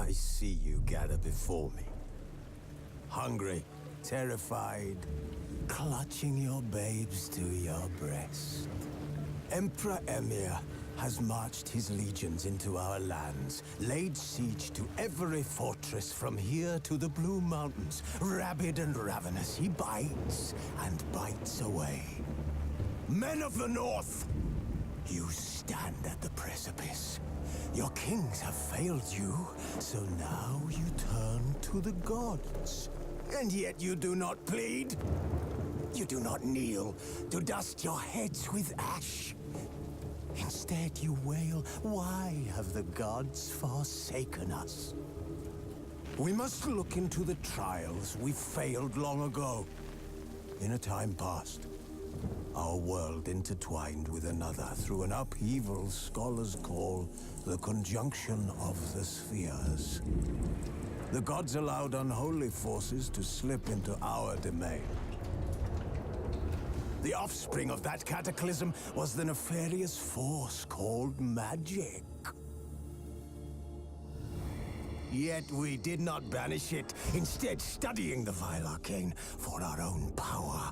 I see you gather before me. Hungry, terrified, clutching your babes to your breast. Emperor Emir has marched his legions into our lands, laid siege to every fortress from here to the Blue Mountains. Rabid and ravenous, he bites and bites away. Men of the North, you stand at the precipice. Your kings have failed you, so now you turn to the gods. And yet you do not plead. You do not kneel to dust your heads with ash. Instead you wail, why have the gods forsaken us? We must look into the trials we failed long ago. In a time past, our world intertwined with another through an upheaval scholars call the conjunction of the spheres. The gods allowed unholy forces to slip into our domain. The offspring of that cataclysm was the nefarious force called magic. Yet we did not banish it, instead studying the vile arcane for our own power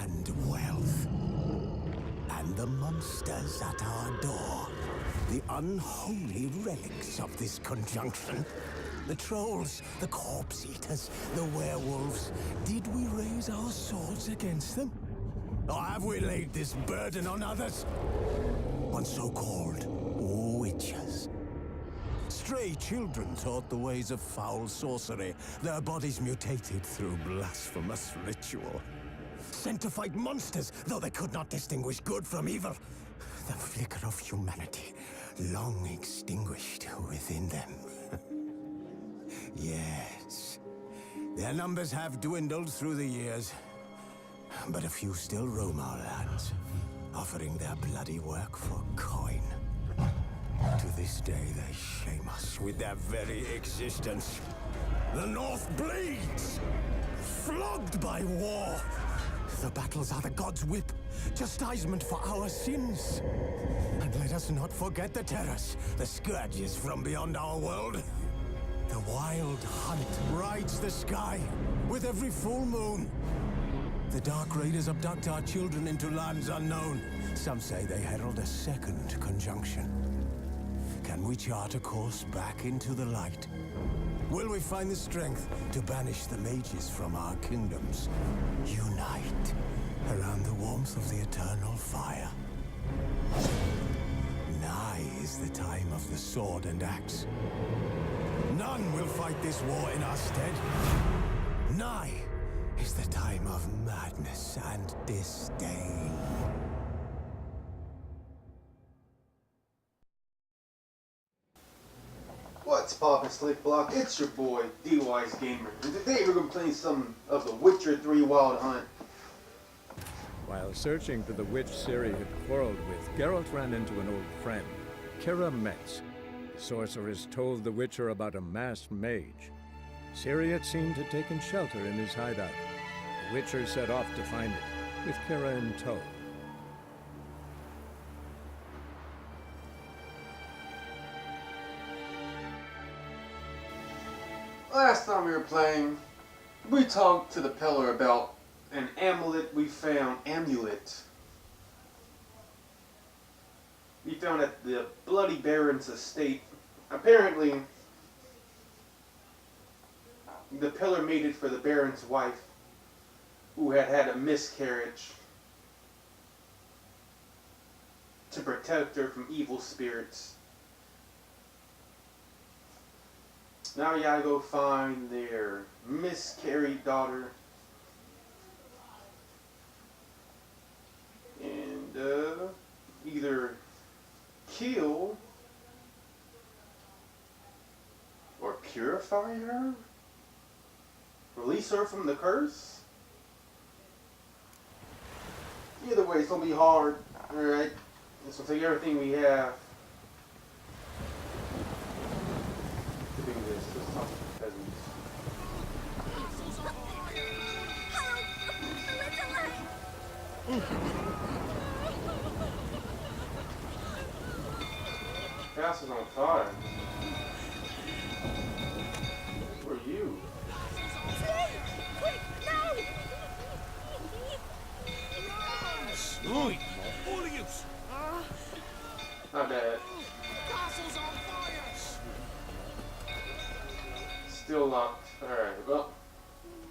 and wealth. And the monsters at our door, the unholy relics of this conjunction. The trolls, the corpse eaters, the werewolves. Did we raise our swords against them? Or have we laid this burden on others? On so-called witches. Stray children taught the ways of foul sorcery, their bodies mutated through blasphemous ritual. Sent to fight monsters, though they could not distinguish good from evil. The flicker of humanity, long extinguished within them. Yes, their numbers have dwindled through the years, but a few still roam our lands, offering their bloody work for coin. To this day, they shame us with their very existence. The North bleeds, flogged by war. The battles are the gods' whip, chastisement for our sins. And let us not forget the terrors, the scourges from beyond our world. The wild hunt rides the sky with every full moon. The Dark Raiders abduct our children into lands unknown. Some say they herald a second conjunction. Can we chart a course back into the light? Will we find the strength to banish the mages from our kingdoms? Unite around the warmth of the eternal fire. Nigh is the time of the sword and axe. None will fight this war in our stead. Nigh is the time of madness and disdain. What's poppin', Slick Block? It's your boy, D.W.G Gamer, and today we're gonna be playing some of The Witcher 3 Wild Hunt. While searching for the witch Ciri had quarreled with, Geralt ran into an old friend, Kira Metz. The sorceress told the Witcher about a masked mage. Ciri had seemed to have taken shelter in his hideout. The Witcher set off to find it, with Kira in tow. Last time we were playing, we talked to the Pillar about an amulet we found. We found at the Bloody Baron's estate. Apparently, the Pillar made it for the Baron's wife, who had had a miscarriage, to protect her from evil spirits. Now you gotta go find their miscarried daughter and either kill or purify her, release her from the curse. Either way, it's gonna be hard. Alright, it's gonna take everything we have. House is on fire. Still locked. Alright, well,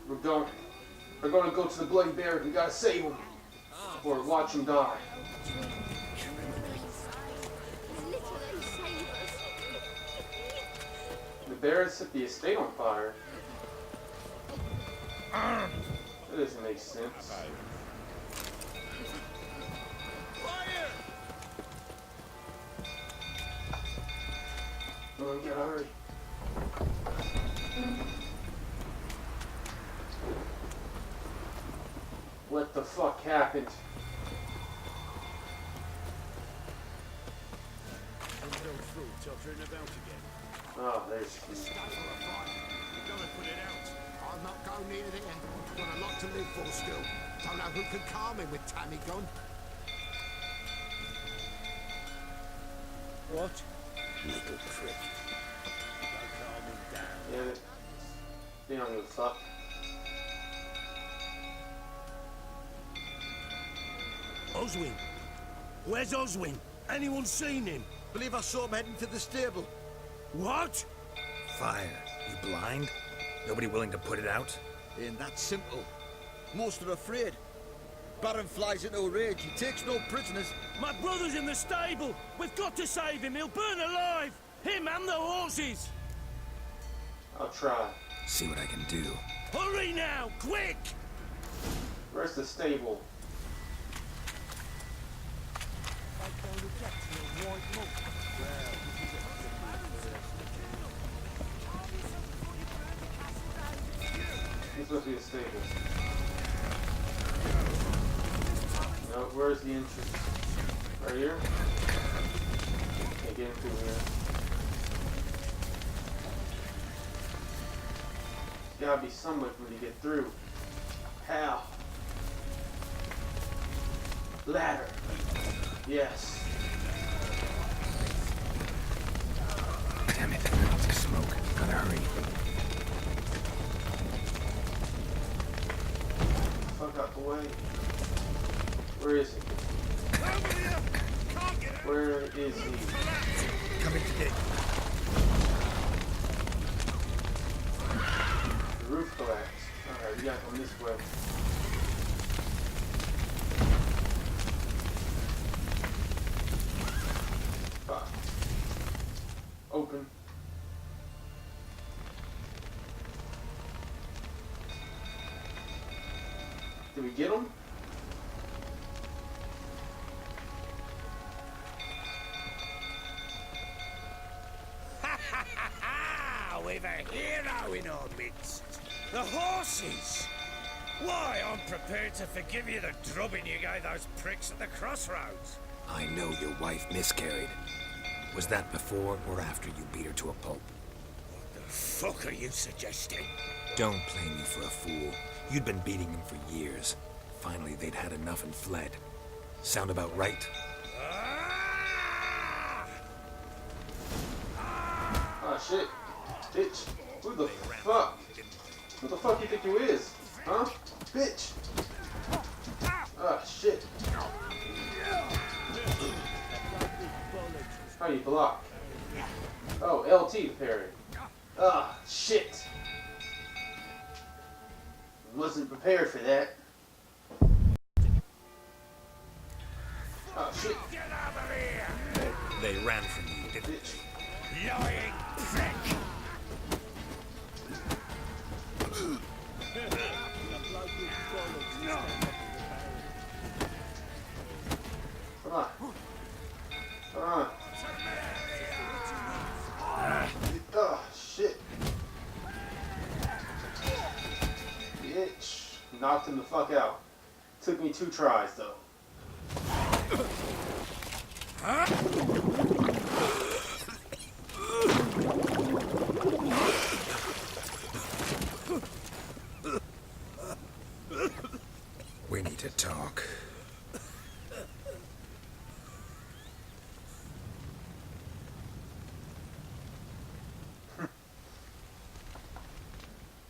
we're gonna go to the Bloody Bear. We gotta save him. Or watch him die. The bear set the estate on fire. That doesn't make sense. Oh, we gotta hurry. What the fuck happened? Oh, there's Steve. I'll not go near there. Got a lot to live for still. Don't know who can calm me with Tammy gone. What? Little prick. Yeah, they don't give a fuck. Oswin? Where's Oswin? Anyone seen him? Believe I saw him heading to the stable. What? Fire. You blind? Nobody willing to put it out? Ain't that simple. Most are afraid. Baron flies into a rage. He takes no prisoners. My brother's in the stable. We've got to save him. He'll burn alive. Him and the horses. I'll try. See what I can do. Hurry now, quick! Where's the stable? This must be the stable. No, where's the entrance? Right here? Can't get in through here. There's gotta be some way for me to get through. How? Ladder. Yes. Damn it. It's smoke. Gotta hurry. Fuck out the way. Where is he? Where is he? Coming today. The roof collapsed. Alright, we gotta come this way. Fuck. Open. Did we get him? We've a hero in our midst. The horses! Why, I'm prepared to forgive you the drubbing you gave those pricks at the crossroads. I know your wife miscarried. Was that before or after you beat her to a pulp? What the fuck are you suggesting? Don't play me for a fool. You'd been beating them for years. Finally, they'd had enough and fled. Sound about right? Ah, shit. Bitch. Who the fuck? Who the fuck you think you is? Huh? Bitch. Ah, shit. How you block? Oh, LT to parry. Ah, shit. Wasn't prepared for that. Oh, shit. Get out of here! They ran from you, didn't Bitch. they? Lying prick! Come on. Come on. Oh, shit. Bitch. Knocked him the fuck out. Took me 2 tries, though. We need to talk.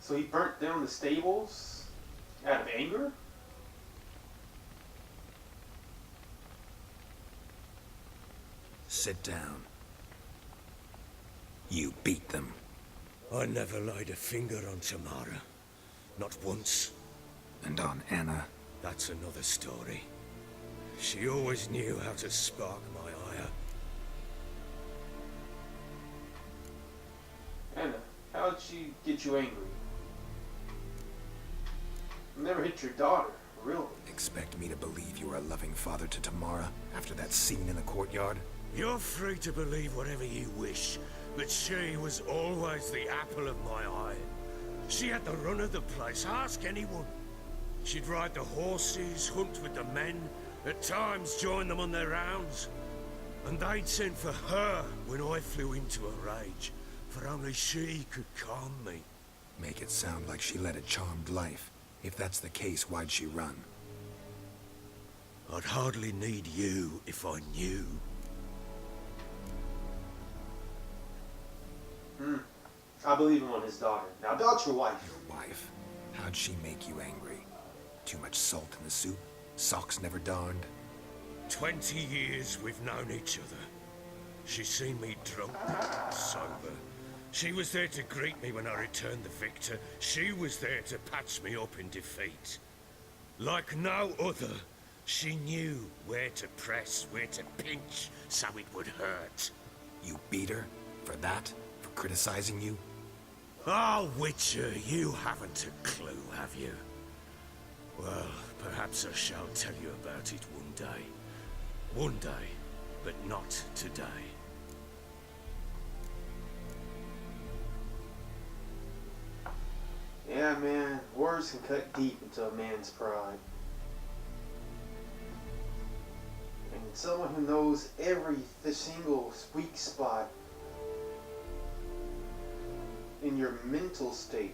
So he burnt down the stables out of anger? Sit down. You beat them. I never laid a finger on Tamara. Not once. And on Anna? That's another story. She always knew how to spark my ire. Anna, how'd she get you angry? Never hit your daughter, really. Expect me to believe you were a loving father to Tamara after that scene in the courtyard? You're free to believe whatever you wish, but she was always the apple of my eye. She had the run of the place, ask anyone. She'd ride the horses, hunt with the men, at times join them on their rounds. And they'd send for her when I flew into a rage, for only she could calm me. Make it sound like she led a charmed life. If that's the case, why'd she run? I'd hardly need you if I knew. I believe him on his daughter. Now about your wife. Your wife? How'd she make you angry? Too much salt in the soup? Socks never darned? 20 years we've known each other. She's seen me drunk, sober. She was there to greet me when I returned the victor. She was there to patch me up in defeat. Like no other, she knew where to press, where to pinch, so it would hurt. You beat her? For that? For criticizing you? Oh, Witcher, you haven't a clue, have you? Well, perhaps I shall tell you about it one day. One day, but not today. Yeah, man, words can cut deep into a man's pride. And someone who knows every single weak spot in your mental state,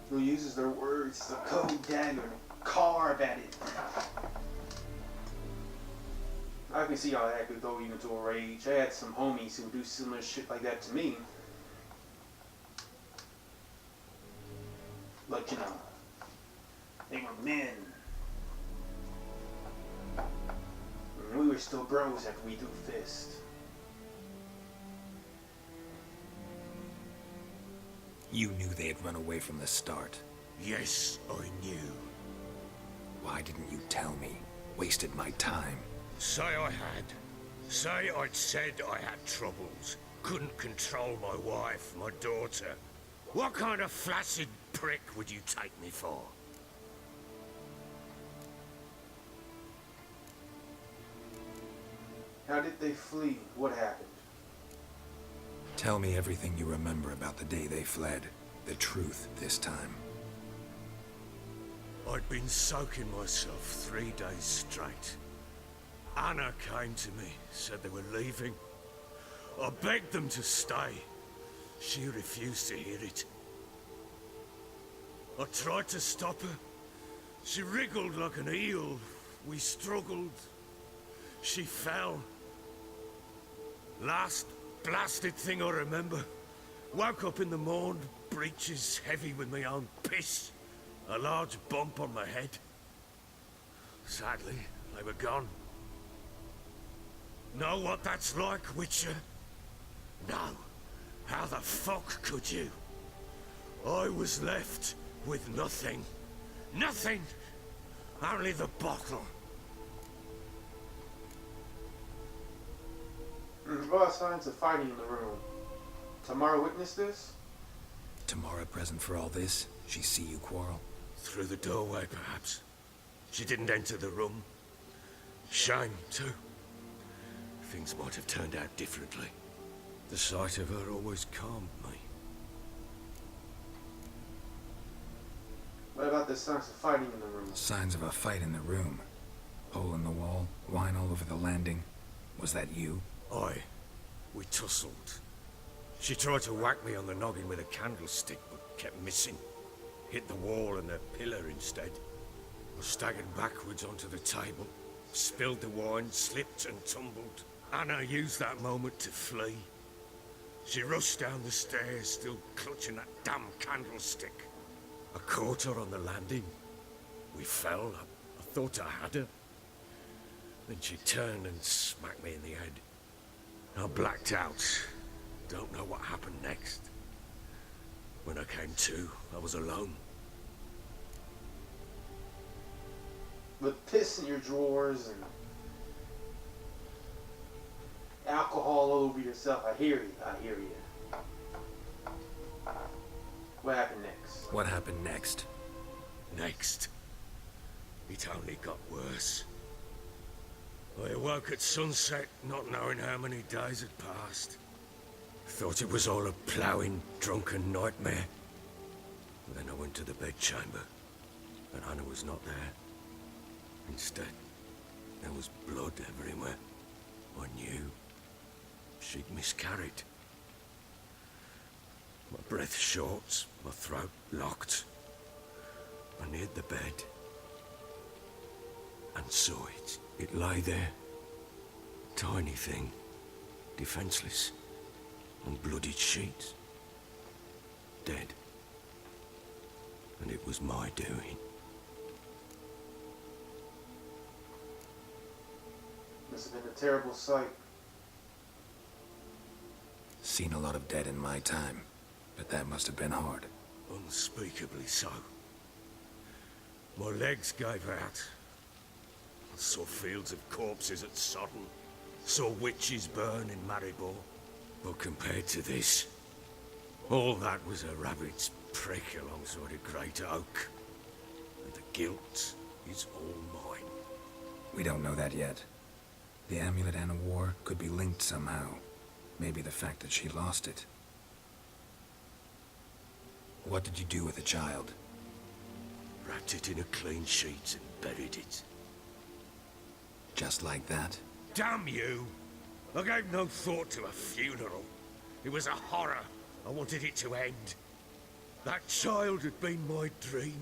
who uses their words as a cold dagger and carve at it. I can see how that could go even to a rage. I had some homies who would do similar shit like that to me. But you know, they were men. And we were still bros after we threw fist. You knew they had run away from the start. Yes, I knew. Why didn't you tell me? Wasted my time. Say I had. Say I'd said I had troubles. Couldn't control my wife, my daughter. What kind of flaccid prick would you take me for? How did they flee? What happened? Tell me everything you remember about the day they fled. The truth this time. I'd been soaking myself 3 days straight. Anna came to me, said they were leaving. I begged them to stay. She refused to hear it. I tried to stop her. She wriggled like an eel. We struggled. She fell. Last blasted thing I remember. Woke up in the morn, breeches heavy with my own piss. A large bump on my head. Sadly, they were gone. Know what that's like, Witcher? No. How the fuck could you? I was left with nothing. Nothing! Only the bottle. There are signs of fighting in the room. Tamara witnessed this? Tamara present for all this? She see you quarrel? Through the doorway, perhaps. She didn't enter the room. Shame, too. Things might have turned out differently. The sight of her always calmed me. What about the signs of fighting in the room? Signs of a fight in the room. Hole in the wall, wine all over the landing. Was that you? Aye. We tussled. She tried to whack me on the noggin with a candlestick, but kept missing. Hit the wall and the pillar instead. I staggered backwards onto the table, spilled the wine, slipped and tumbled. Anna used that moment to flee. She rushed down the stairs, still clutching that damn candlestick. I caught her on the landing. We fell. I thought I had her. Then she turned and smacked me in the head. I blacked out. Don't know what happened next. When I came to, I was alone. With piss in your drawers and alcohol all over yourself. I hear you. I hear you. What happened next? What happened next? Next, it only got worse. I awoke at sunset, not knowing how many days had passed. Thought it was all a ploughing, drunken nightmare. Then I went to the bedchamber, and Anna was not there. Instead, there was blood everywhere. I knew she'd miscarried. My breath short, my throat locked. I neared the bed and saw it. It lay there, tiny thing, defenseless, on bloodied sheets, dead. And it was my doing. Must have been a terrible sight. Seen a lot of dead in my time, but that must have been hard. Unspeakably so. My legs gave out. I saw fields of corpses at Sodden. Saw witches burn in Maribor. But compared to this, all that was a rabbit's prick alongside a great oak. And the guilt is all mine. We don't know that yet. The amulet Anna wore could be linked somehow. Maybe the fact that she lost it. What did you do with the child? Wrapped it in a clean sheet and buried it. Just like that? Damn you! I gave no thought to a funeral. It was a horror. I wanted it to end. That child had been my dream.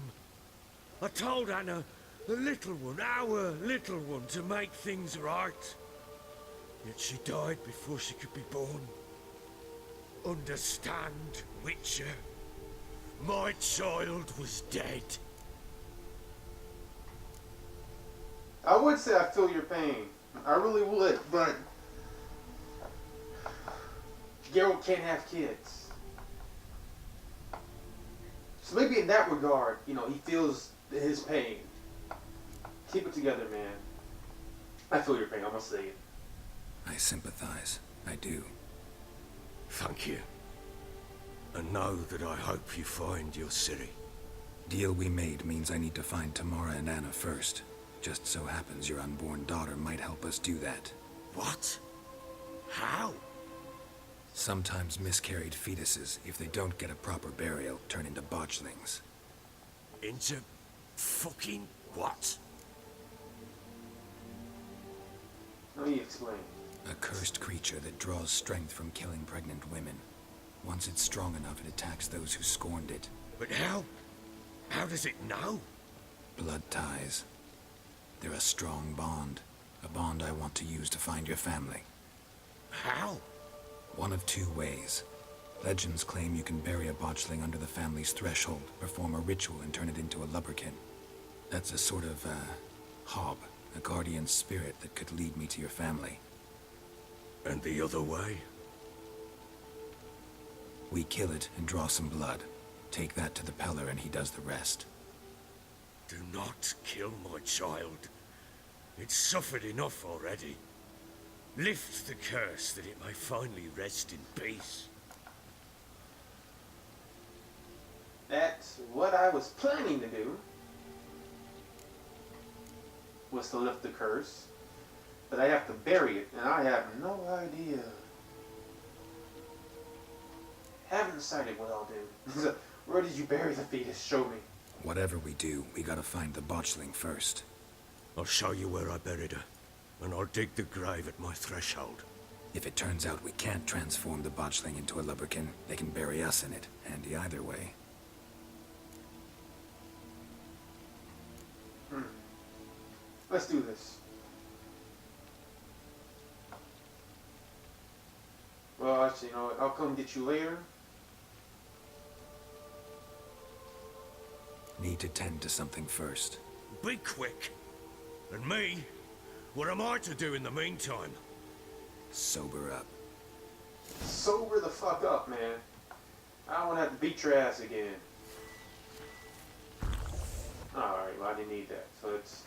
I told Anna, the little one, our little one, to make things right. Yet she died before she could be born. Understand, Witcher? My child was dead. I would say I feel your pain. I really would, but Geralt can't have kids. So maybe in that regard, you know, he feels his pain. Keep it together, man. I feel your pain, I'm gonna say it. I sympathize. I do. Thank you. And know that I hope you find your Ciri. Deal we made means I need to find Tamara and Anna first. Just so happens your unborn daughter might help us do that. What? How? Sometimes miscarried fetuses, if they don't get a proper burial, turn into botchlings. Into fucking what? Let me explain. A cursed creature that draws strength from killing pregnant women. Once it's strong enough, it attacks those who scorned it. But how? How does it know? Blood ties. They're a strong bond. A bond I want to use to find your family. How? One of two ways. Legends claim you can bury a botchling under the family's threshold, perform a ritual, and turn it into a lubberkin. That's a sort of, hob, a guardian spirit that could lead me to your family. And the other way? We kill it and draw some blood. Take that to the Peller and he does the rest. Do not kill my child. It's suffered enough already. Lift the curse that it may finally rest in peace. That's what I was planning to do. Was to lift the curse. But I have to bury it, and I have no idea. Haven't decided what I'll do. Where did you bury the fetus? Show me. Whatever we do, we gotta find the botchling first. I'll show you where I buried her, and I'll dig the grave at my threshold. If it turns out we can't transform the botchling into a lubberkin, they can bury us in it. Handy either way. Let's do this. Well, actually, you know what? I'll come get you later. Need to tend to something first. Be quick. And me? What am I to do in the meantime? Sober up. Sober the fuck up, man. I don't want to have to beat your ass again. Alright, well I didn't need that. So it's...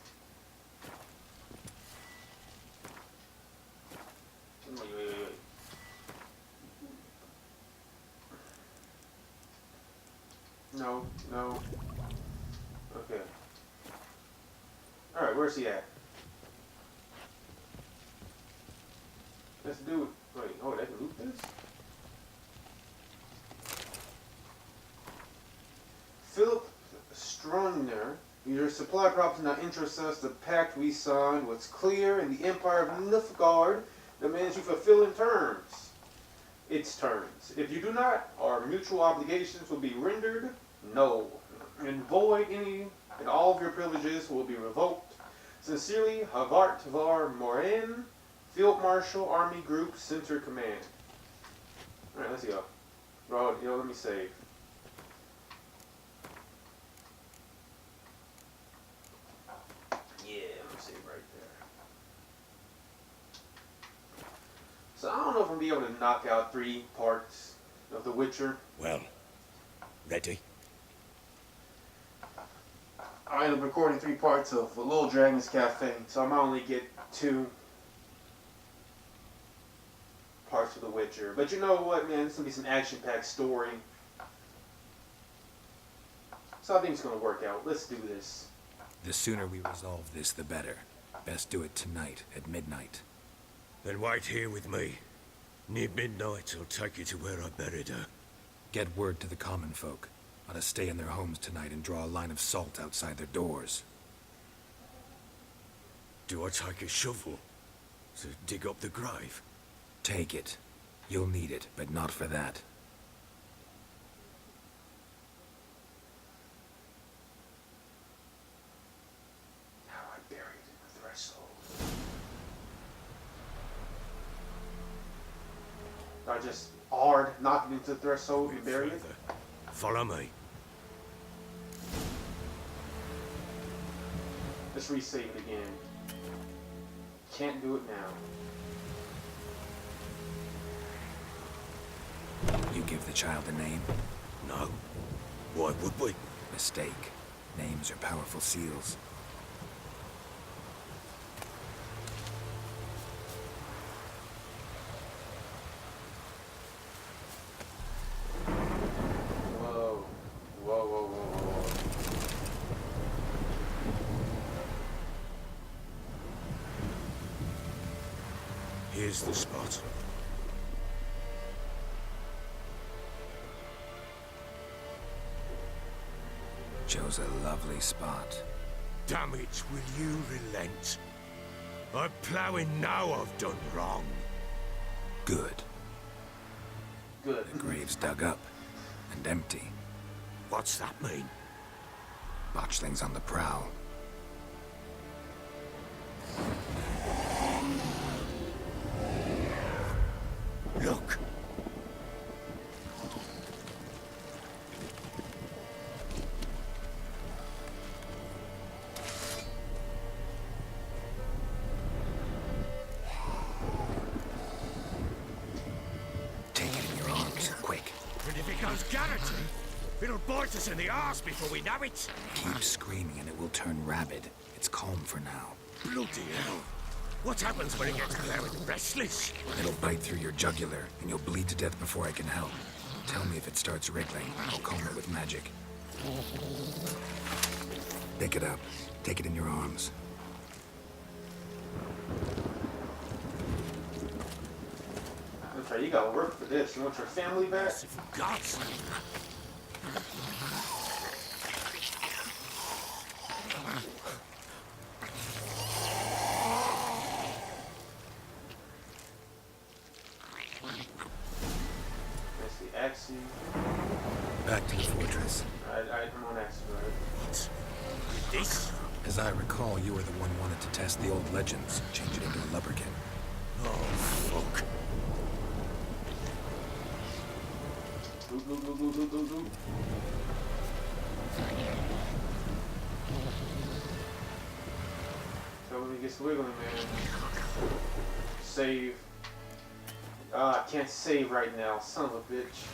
Wait. No. Okay. Alright, where's he at? Let's do it. Wait, oh, they can loot this? Philip Strungner, your supply problems now interest us. The pact we signed was clear, and the Empire of Nilfgaard demands you fulfill in terms. Its terms. If you do not, our mutual obligations will be rendered null, and void any and all of your privileges will be revoked. Sincerely, Havart Var Morin, Field Marshal, Army Group, Center Command. Alright, let's go. Bro, let me save. Yeah, let me save right there. So I don't know if I'm gonna be able to knock out 3 parts of The Witcher. Well, ready? I ended up recording 3 parts of Little Dragon's Cafe, so I might only get 2 parts of The Witcher. But you know what, man? It's gonna be some action-packed story. So I think it's gonna work out. Let's do this. The sooner we resolve this, the better. Best do it tonight, at midnight. Then wait here with me. Near midnight, I'll take you to where I buried her. Get word to the common folk. Ought to stay in their homes tonight and draw a line of salt outside their doors. Do I take a shovel to dig up the grave? Take it. You'll need it, but not for that. How I buried in the threshold. I just hard knock it into the threshold and bury it? Follow me. Let's resave it again. Can't do it now. You give the child a name? No. Why would we? Mistake. Names are powerful seals. Whoa. Here's the spot. Chose a lovely spot. Damn it, will you relent? I'm ploughing now I've done wrong. Good. Good. The grave's dug up and empty. What's that mean? Botchling's on the prowl. Look. Take it in your arms, quick. And if it goes guaranteed, it'll bite us in the arse before we know it. Keep screaming and it will turn rabid. It's calm for now. Bloody hell. What happens when it gets plowing restless? It'll bite through your jugular, and you'll bleed to death before I can help. Tell me if it starts wriggling. I'll calm it with magic. Pick it up. Take it in your arms. That's right, you gotta work for this. You want your family back? For God's sake. That's the Axie. Back to the fortress. I'm on Axie, right? What? This? As I recall, you were the one wanted to test the old legends, change it into a lubberkin. Oh, fuck. Loot. So when he gets wiggling, man. Save. Ah, I can't save right now, son of a bitch.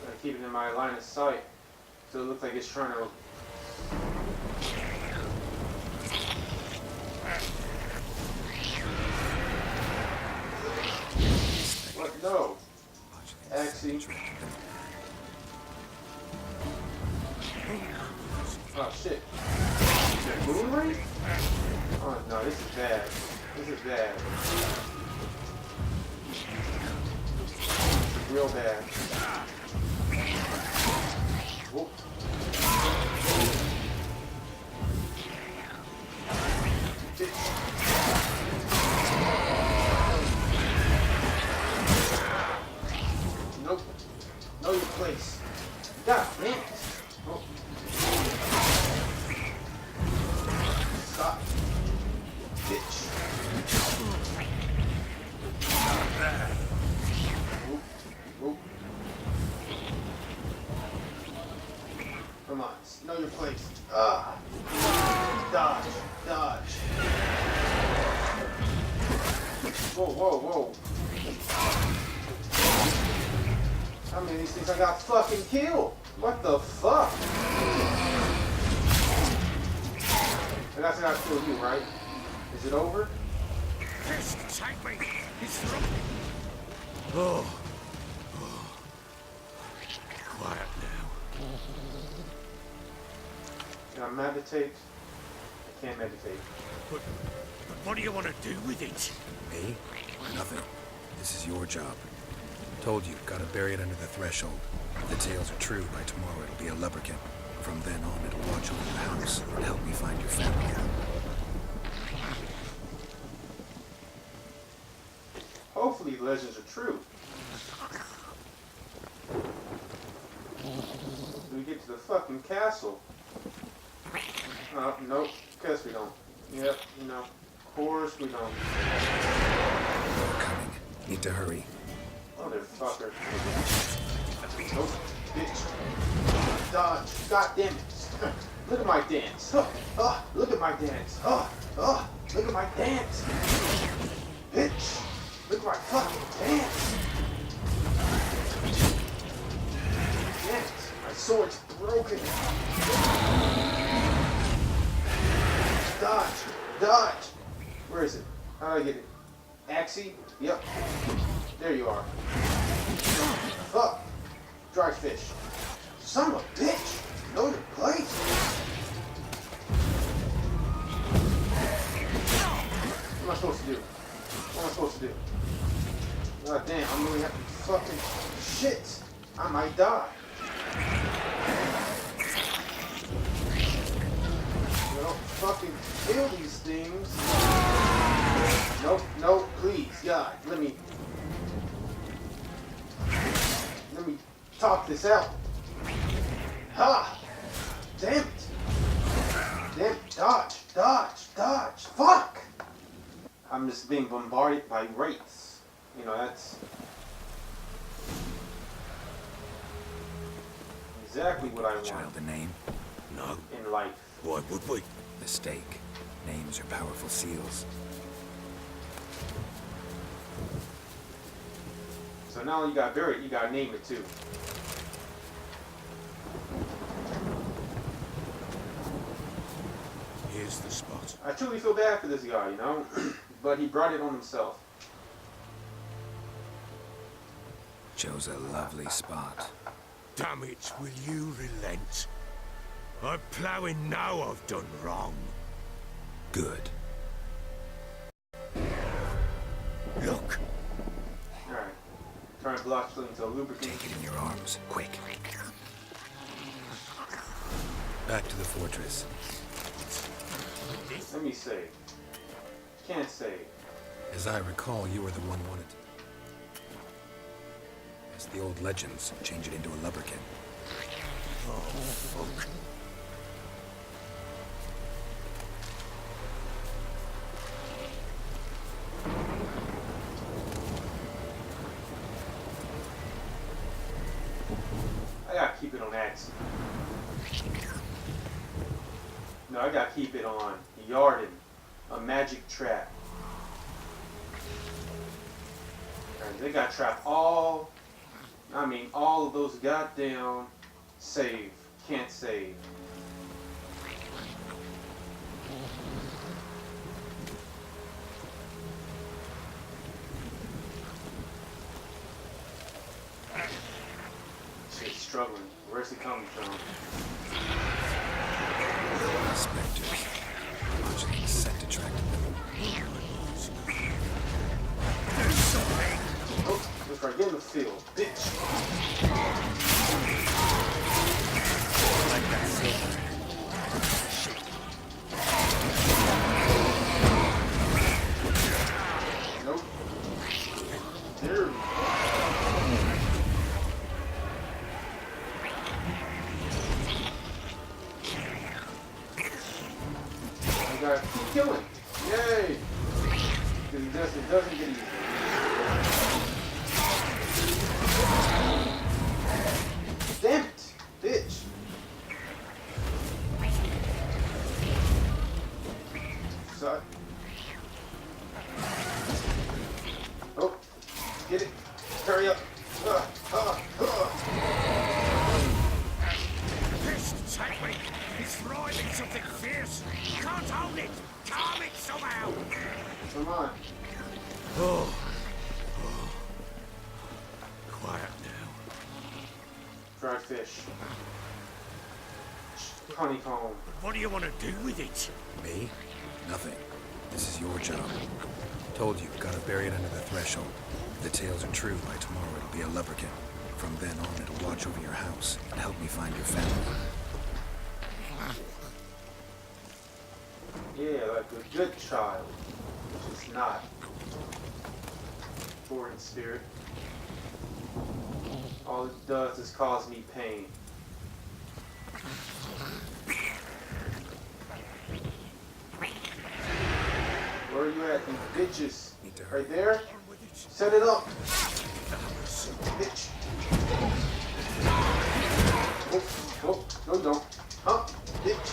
Gotta keep it in my line of sight, so it looks like it's trying to. What? No. Actually. Oh shit. Moon ring? Oh no, this is bad. This is bad. This is real bad. Whoop. Nope. Know your place. God damn it. Oh. Stop. Bitch. Whoop. Whoop. Come on. Know your place. Ah. Dodge. Dodge. Whoa, whoa, whoa. How many of these things I got fucking killed? What the fuck? I guess I gotta kill you, right? Is it over? Just take me. He's through. Oh. Quiet now. Can I meditate? I can't meditate. But what do you want to do with it? Me? Nothing. This is your job. Told you, gotta bury it under the threshold. If the tales are true, by tomorrow it'll be a lubberkin. From then on, it'll watch over the house and help me find your family. Hopefully the legends are true. We get to the fucking castle. Nope. Guess we don't. Yep, no. Of course we don't. They're coming. Need to hurry. Motherfucker. Nope. Bitch. Dodge. God damn it. Look at my dance. Look at my dance. Look at my dance. Bitch. Look at my fucking dance. Dance. My sword's broken. Dodge. Dodge. Where is it? How do I get it? Axie? Yep. There you are. Fuck. Dry fish. Son of a bitch. Know your place. What am I supposed to do? What am I supposed to do? God damn, I'm really having fucking shit. I might die. You don't fucking kill these things. Nope, nope, please, God, let me talk this out. Ha! Damn it! Damn it, dodge, dodge, dodge, fuck! I'm just being bombarded by wraiths. You know, that's exactly what I want Child, a name? No. in life. Why would we? Mistake. Names are powerful seals. So now you got buried, you gotta name it too. Here's the spot. I truly feel bad for this guy, you know, but he brought it on himself. Chose a lovely spot. Damn it, will you relent? I'm ploughing now I've done wrong. Good. Look. Alright. Turn block into a lubricant. Take it in your arms, quick. Back to the fortress. Let me save. Can't save. As I recall, you were the one wanted. As the old legends, change it into a lubberkin. Oh, fuck. that. No, I gotta keep it on. Yarden. A magic trap. Alright, they gotta trap all of those goddamn save. Can't save. Shit's struggling. Where's it coming from? Spectres. Watching the set to track them. Oh, let's right, get in the field, bitch. Like that silver. Nope. There. I gotta keep killing. Yay! Because it doesn't get easy. Damn it, bitch. Sorry. Oh, get it. Hurry up. This tightweight is throwing something fierce. Can't hold it. Calm it somehow. Come on. Oh. Quiet now. Dried fish. Honeycomb. What do you want to do with it? Me? Nothing. This is your job. Told you, gotta bury it under the threshold. If the tales are true, by tomorrow it'll be a lubberkin. From then on, it'll watch over your house and help me find your family. Yeah, like a good child. Which is not. Foreign spirit. All it does is cause me pain. Where are you at, you bitches? Right there? Set it up! Bitch! Oh, oh, no you don't. Huh? Bitch!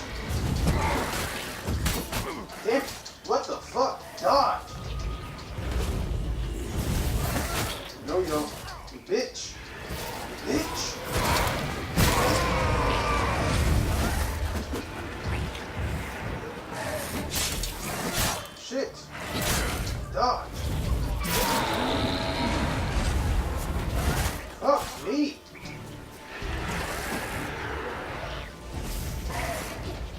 Damn it! What the fuck? Dodge! No you don't. You bitch! You bitch! Shit! Dodge! Fuck me!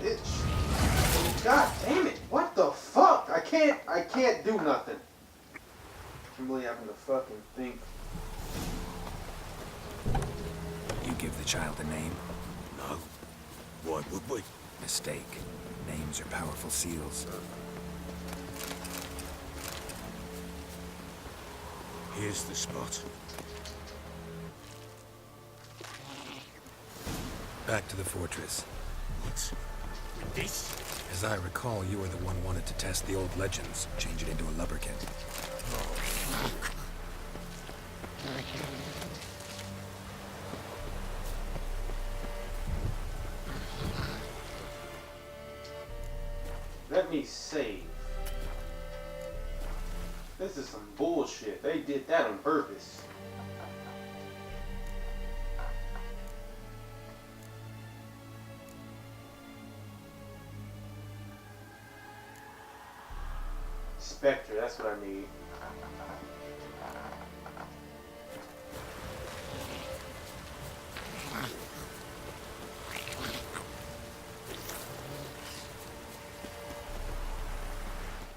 Bitch! God damn it! What the fuck? I can't do nothing. I'm really having to fucking think. You give the child a name? No. Why would we? Mistake. Names are powerful seals. Here's the spot. Back to the fortress. What's this? As I recall, you were the one wanted to test the old legends, change it into a lubberkin. Let me save. This is some bullshit. They did that on purpose. Spectre, that's what I need.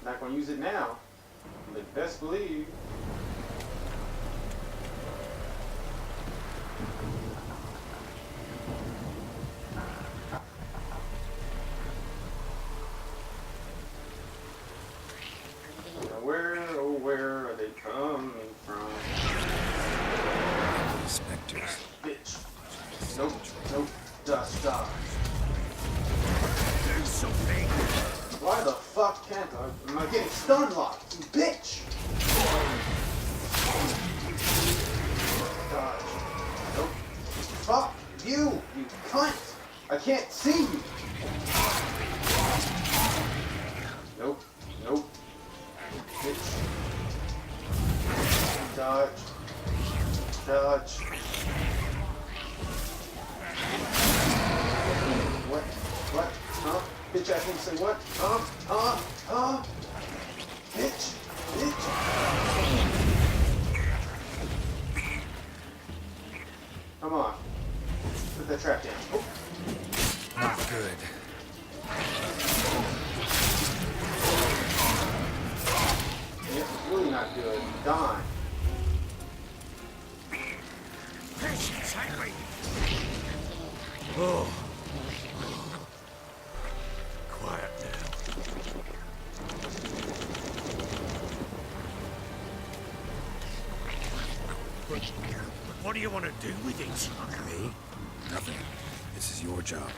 Not gonna use it now, but best believe. Where are they coming from? Spectres. Bitch. Nope, nope, dust dodge. Do something. Why the fuck can't I? Am I getting stun locked? You bitch! Dodge. Nope. Fuck you, you Cunt! I can't see you! Nope. Nope. Bitch. Dodge. Dodge. What? What? Huh? Bitch ass nigga say what? Huh? Bitch. Bitch. Come on. Put that trap down. Oh. Not good. Yeah, it's really not good. Dying. Patience, Henry. Oh. Quiet now. But what do you want to do with it? Me? Nothing. This is your job.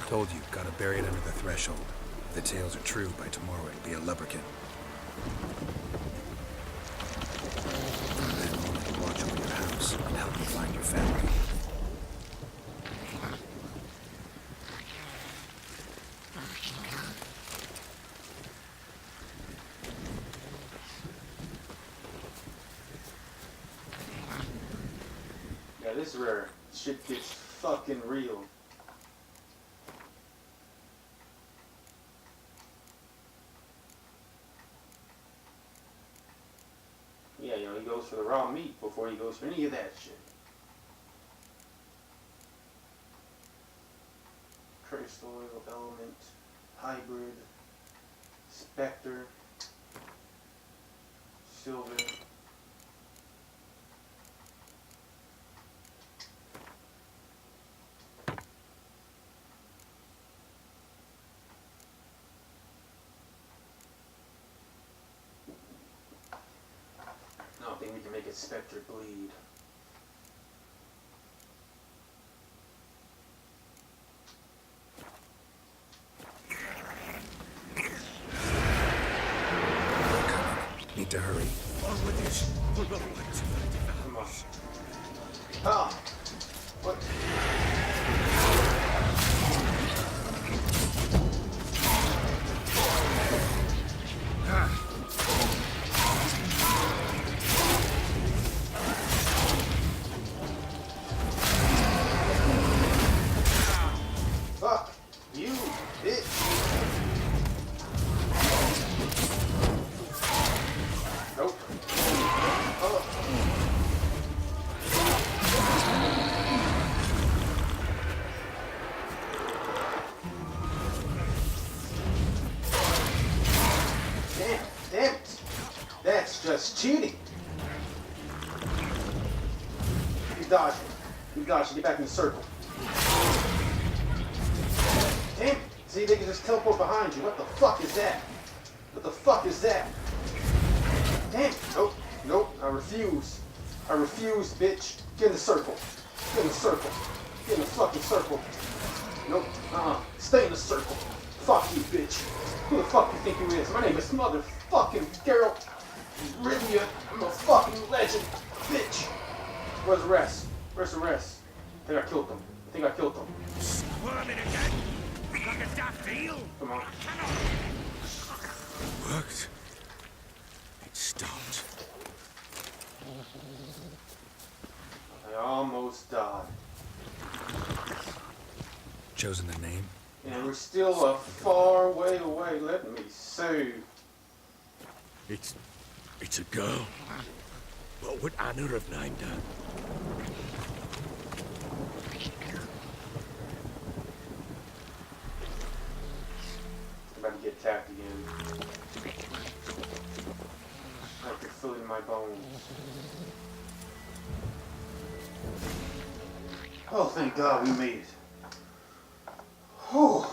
Told you, gotta bury it under the threshold. If the tales are true, by tomorrow it'll be a lubberkin. Then I'll watch over your house and help you find your family. Yeah, this is where shit gets fucking real. Yeah, you know, he goes for the raw meat before he goes for any of that shit. Trace oil, element, hybrid, specter, silver. I don't think we can make a specter bleed. Need to hurry. On with this. We're not waiting for the Come on. developments. Ah! What? Fuck you, bitch! Nope. Oh. Damn it. That's just cheating. You dodging. You dodging. Get back in the circle. Damn it. See, they can just teleport behind you. What the fuck is that? What the fuck is that? Damn. Nope. Nope. I refuse. I refuse, bitch. Get in the circle. Get in the circle. Get in the fucking circle. Nope. Stay in the circle. Fuck you, bitch. Who the fuck you think you is? My name is motherfucking Geralt Rivia. I'm a fucking legend, bitch. Where's the rest? Where's the rest? I think I killed them. I think I killed them. Squirming again. Like a daft eel. Come on. It worked. It stopped. I almost died. Chosen the name? And we're still a far way away. Let me see. It's a girl. What would Anna have named her? I'm about to get attacked again. I can feel it in my bones. Oh, thank God we made it. Whew.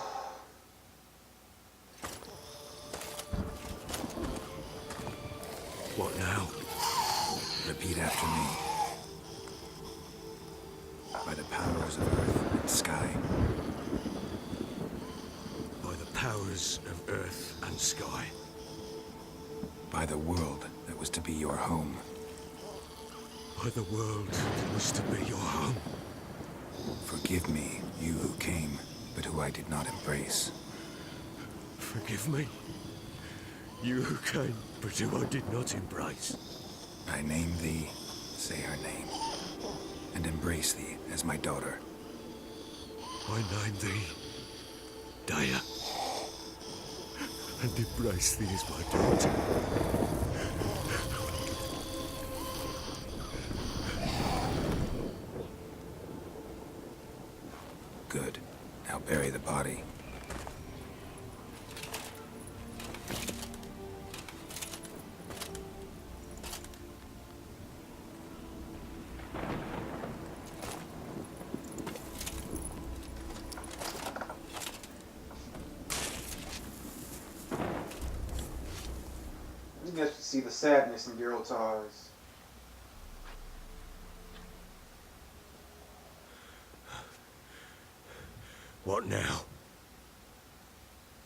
What now? Repeat after me. By the powers of earth and sky. By the powers of earth and sky. By the world that was to be your home. By the world that was to be your home. Forgive me, you who came, but who I did not embrace. Forgive me. You who came, but who I did not embrace. I name thee, say her name, and embrace thee as my daughter. I name thee Daya, and embrace thee as my daughter. Good. Now bury the body. You guys can see the sadness in Geralt's eyes. What now?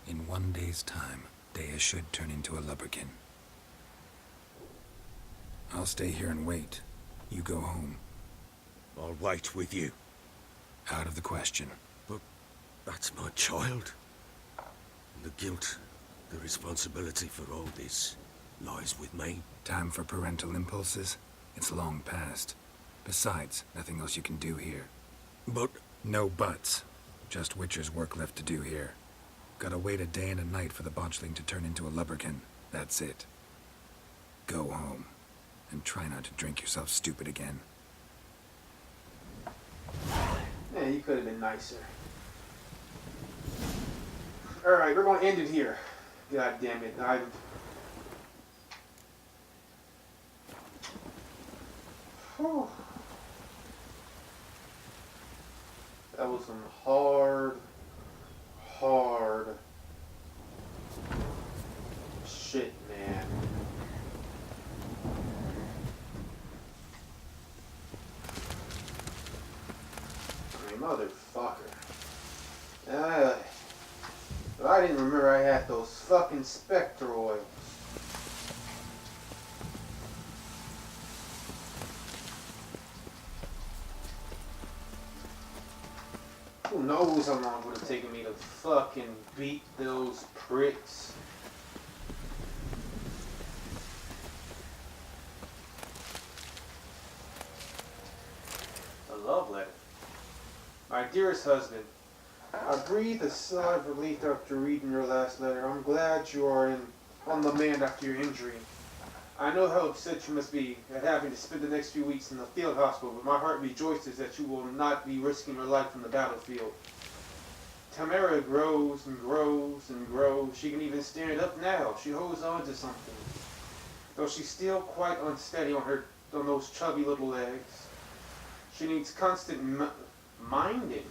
In 1 day's time, Daya should turn into a lubberkin. I'll stay here and wait. You go home. I'll wait with you. Out of the question. But that's my child. The guilt, the responsibility for all this lies with me. Time for parental impulses? It's long past. Besides, nothing else you can do here. But No buts. Just Witcher's work left to do here. Gotta wait a day and a night for the botchling to turn into a lubberkin. That's it. Go home. And try not to drink yourself stupid again. Yeah, you could have been nicer. Alright, we're going to end it here. God damn it. Whew. That was some hard shit, man. I mean, motherfucker. I didn't remember I had those fucking specter oils. Who knows how long it would have taken me to fucking beat those pricks. A love letter. My dearest husband, I breathe a sigh of relief after reading your last letter. I'm glad you are on the mend after your injury. I know how upset you must be at having to spend the next few weeks in the field hospital, but my heart rejoices that you will not be risking your life on the battlefield. Tamara grows and grows and grows. She can even stand up now. She holds on to something. Though she's still quite unsteady on those chubby little legs. She needs constant minding.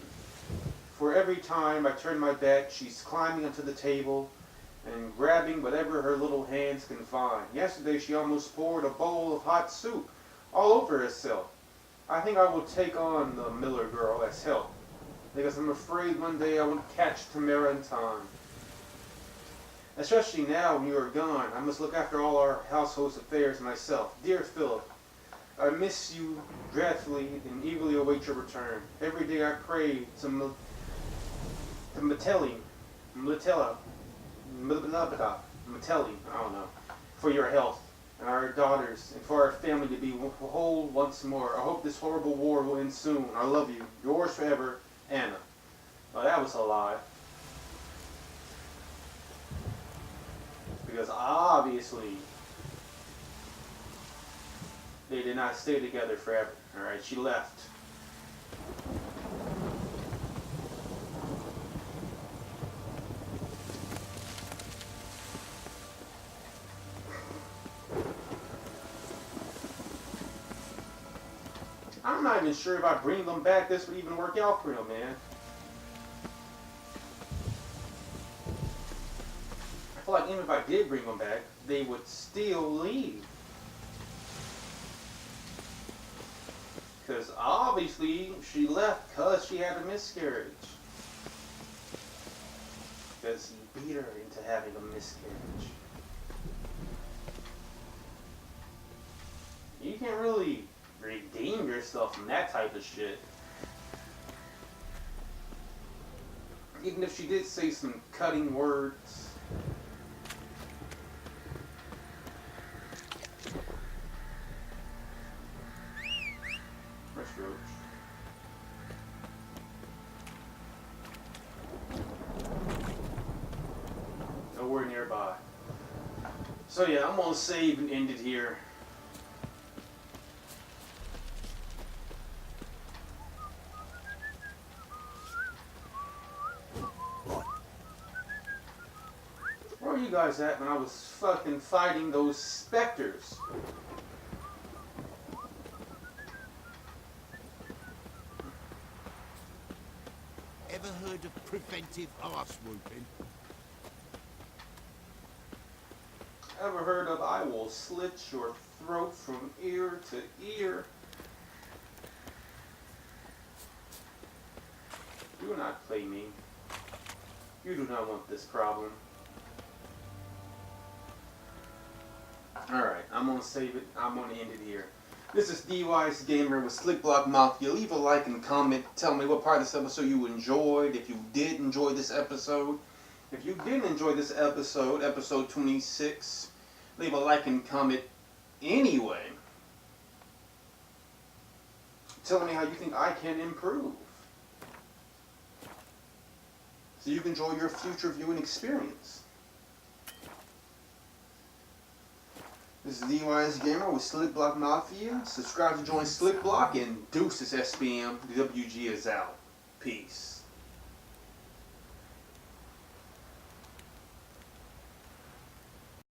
For every time I turn my back, she's climbing onto the table and grabbing whatever her little hands can find. Yesterday she almost poured a bowl of hot soup all over herself. I think I will take on the Miller girl as help, because I'm afraid one day I won't catch Tamara in time. Especially now when you are gone, I must look after all our household affairs myself. Dear Philip, I miss you dreadfully and eagerly await your return. Every day I crave some Matelli, I don't know, for your health and our daughters and for our family to be whole once more. I hope this horrible war will end soon. I love you. Yours forever, Anna. Oh, that was a lie. Because obviously they did not stay together forever. Alright, she left. I'm not even sure if I bring them back, this would even work out for them, man. I feel like even if I did bring them back, they would still leave. Because obviously she left because she had a miscarriage. Because he beat her into having a miscarriage. You can't really redeem yourself from that type of shit. Even if she did say some cutting words. Fresh roach. Nowhere nearby. So yeah, I'm gonna save and end it here. Where were you guys at when I was fucking fighting those specters? Ever heard of preventive arse whooping? Ever heard of I will slit your throat from ear to ear? Do not play me. You do not want this problem. Alright, I'm gonna save it. I'm gonna end it here. This is D.W.G Gamer with Slick Block Mafia. Leave a like and comment. Tell me what part of this episode you enjoyed. If you did enjoy this episode. If you didn't enjoy this episode, episode 26, leave a like and comment anyway. Tell me how you think I can improve, so you can enjoy your future viewing experience. This is D.W.G Gamer with Slick Block Mafia. Subscribe to join Slick Block, and deuces SBM. D.W.G is out. Peace.